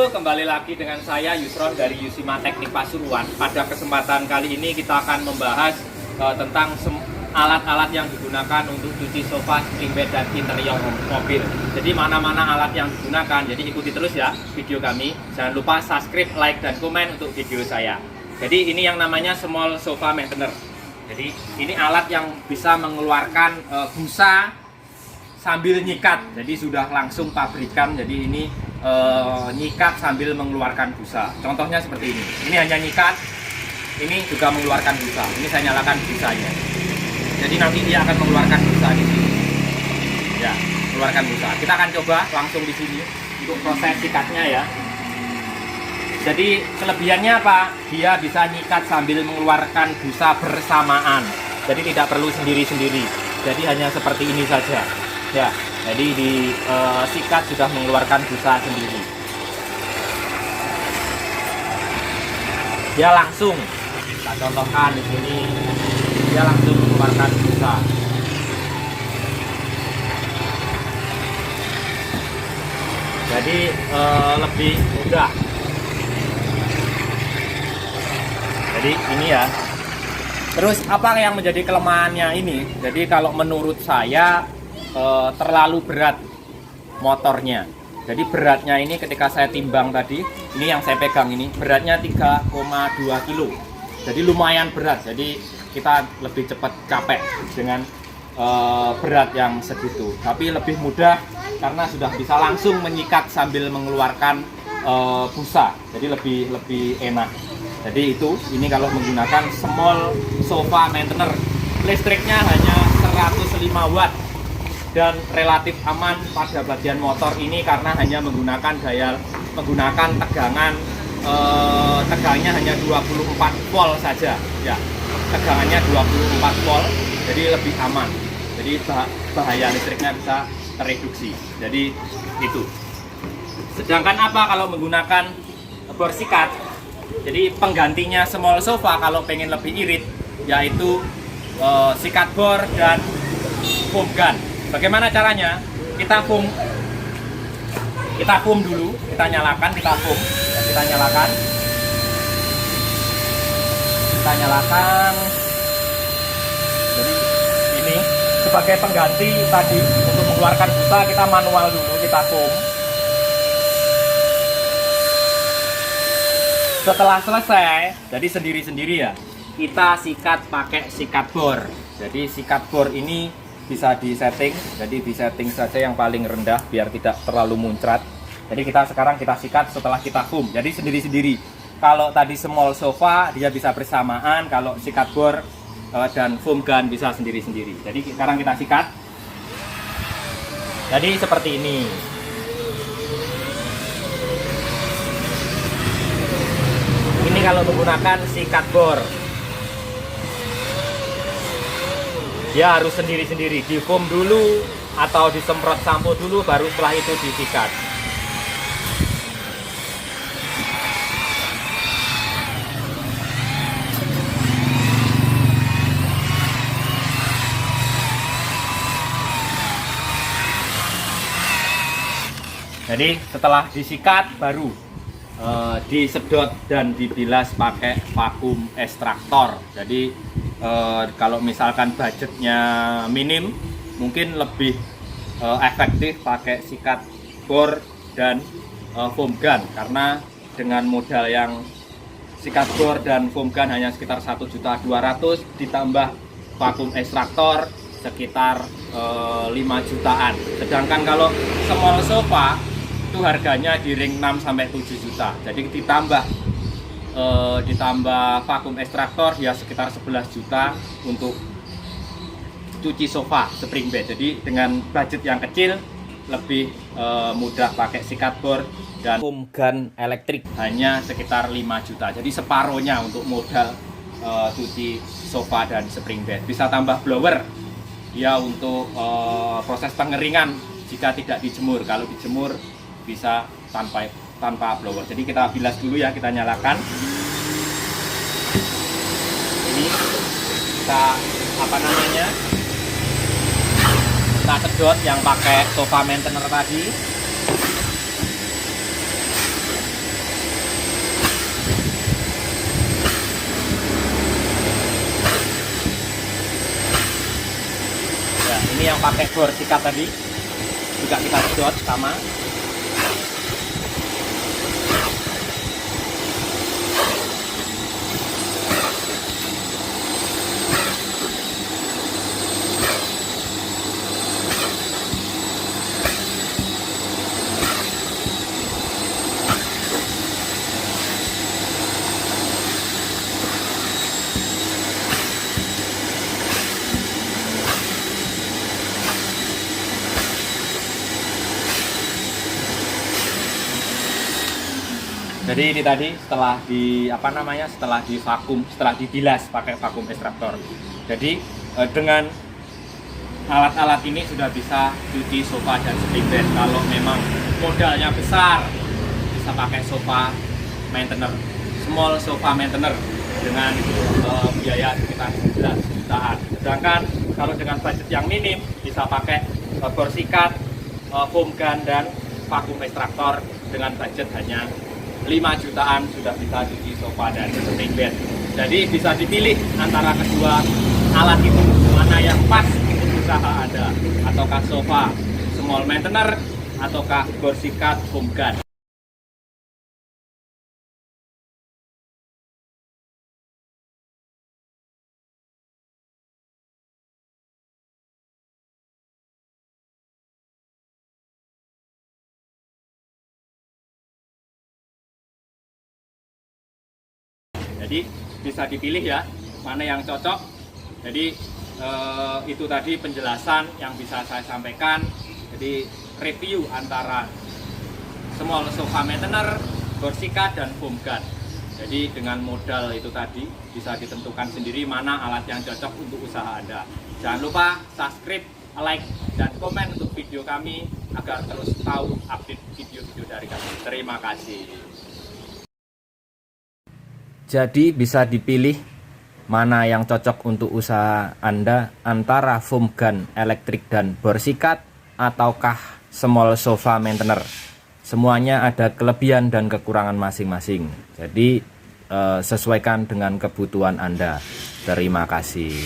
Halo, kembali lagi dengan saya Yusron dari Yusima Teknik Pasuruan. Pada kesempatan kali ini kita akan membahas tentang alat-alat yang digunakan untuk cuci sofa, spring bed, dan interior mobil. Jadi mana-mana alat yang digunakan, jadi ikuti terus ya video kami. Jangan lupa subscribe, like, dan komen untuk video saya. Jadi ini yang namanya small sofa maintenance. Jadi ini alat yang bisa mengeluarkan busa sambil nyikat. Jadi sudah langsung pabrikan. Jadi ini nyikat sambil mengeluarkan busa. Contohnya seperti ini. Ini hanya nyikat, ini juga mengeluarkan busa. Ini saya nyalakan busanya. Jadi nanti dia akan mengeluarkan busa di sini. Ya, mengeluarkan busa. Kita akan coba langsung di sini untuk proses sikatnya ya. Jadi kelebihannya apa? Dia bisa nyikat sambil mengeluarkan busa bersamaan. Jadi tidak perlu sendiri-sendiri. Jadi hanya seperti ini saja. Ya, jadi di sikat sudah mengeluarkan busa sendiri. Dia langsung, kita contohkan di sini, dia langsung mengeluarkan busa. Jadi lebih mudah. Jadi ini ya. Terus apa yang menjadi kelemahannya ini? Jadi kalau menurut saya terlalu berat motornya. Jadi beratnya ini ketika saya timbang tadi, ini yang saya pegang ini beratnya 3,2 kilo. Jadi lumayan berat. Jadi kita lebih cepat capek dengan berat yang segitu. Tapi lebih mudah karena sudah bisa langsung menyikat sambil mengeluarkan busa. Jadi lebih enak. Jadi ini kalau menggunakan small sofa maintenance, listriknya hanya 105 watt. Dan relatif aman pada bagian motor ini karena hanya menggunakan tegangan tegangnya hanya 24 volt saja ya, tegangannya 24 volt, jadi lebih aman. Jadi bahaya listriknya bisa tereduksi. Jadi itu. Sedangkan apa kalau menggunakan bor sikat? Jadi penggantinya small sofa kalau pengen lebih irit yaitu sikat bor dan foam gun. Bagaimana caranya? Kita foam dulu, kita nyalakan, kita nyalakan. Jadi ini sebagai pengganti tadi untuk mengeluarkan busa kita manual dulu, kita foam. Setelah selesai, jadi sendiri-sendiri ya, kita sikat pakai sikat bor. Jadi sikat bor ini bisa disetting, jadi disetting saja yang paling rendah biar tidak terlalu muncrat. Jadi sekarang kita sikat setelah kita foam, jadi sendiri-sendiri. Kalau tadi small sofa dia bisa bersamaan, kalau sikat bor dan foam gun bisa sendiri-sendiri. Jadi sekarang kita sikat. Jadi seperti ini. Ini kalau menggunakan sikat bor. Dia harus sendiri-sendiri, di foam dulu atau disemprot sampo dulu, baru setelah itu disikat. Jadi setelah disikat baru disedot dan dibilas pakai vakum ekstraktor. Jadi kalau misalkan budgetnya minim, mungkin lebih efektif pakai sikat bor dan foam gun, karena dengan modal yang sikat bor dan foam gun hanya sekitar 1.200.000 ditambah vakum ekstraktor sekitar 5 jutaan. Sedangkan kalau small sofa itu harganya di ring 6-7 juta. Jadi ditambah vakum ekstraktor ya sekitar 11 juta untuk cuci sofa spring bed. Jadi dengan budget yang kecil lebih mudah pakai sikat bor dan foam gun elektrik, hanya sekitar 5 juta. Jadi separohnya untuk modal cuci sofa dan spring bed. Bisa tambah blower ya untuk proses pengeringan jika tidak dijemur. Kalau dijemur bisa tanpa blower. Jadi kita bilas dulu ya, kita nyalakan. Ini kita kita sedot yang pakai sofa maintenance tadi. pakai bor sikat tadi juga kita sedot sama. Jadi ini tadi setelah setelah divakum, setelah dibilas pakai vakum ekstraktor. Jadi dengan alat-alat ini sudah bisa cuci sofa dan spring bed. Kalau memang modalnya besar, bisa pakai sofa maintainer, small sofa maintainer dengan biaya sekitar 11 jutaan. Sedangkan kalau dengan budget yang minim bisa pakai bor sikat, foam gun dan vakum ekstraktor dengan budget hanya 5 jutaan sudah bisa cuci sofa dan spring bed. Jadi bisa dipilih antara kedua alat itu mana yang pas untuk usaha Anda, ataukah sofa small maintainer ataukah bor sikat foam gun. Jadi bisa dipilih ya mana yang cocok. Jadi itu tadi penjelasan yang bisa saya sampaikan. Jadi review antara small sofa maintainer, bor sikat dan foam gun. Jadi dengan modal itu tadi bisa ditentukan sendiri mana alat yang cocok untuk usaha Anda. Jangan lupa subscribe, like dan komen untuk video kami agar terus tahu update video-video dari kami. Terima kasih. Jadi bisa dipilih mana yang cocok untuk usaha Anda antara foam gun elektrik dan bor sikat ataukah small sofa maintainer. Semuanya ada kelebihan dan kekurangan masing-masing. Jadi sesuaikan dengan kebutuhan Anda. Terima kasih.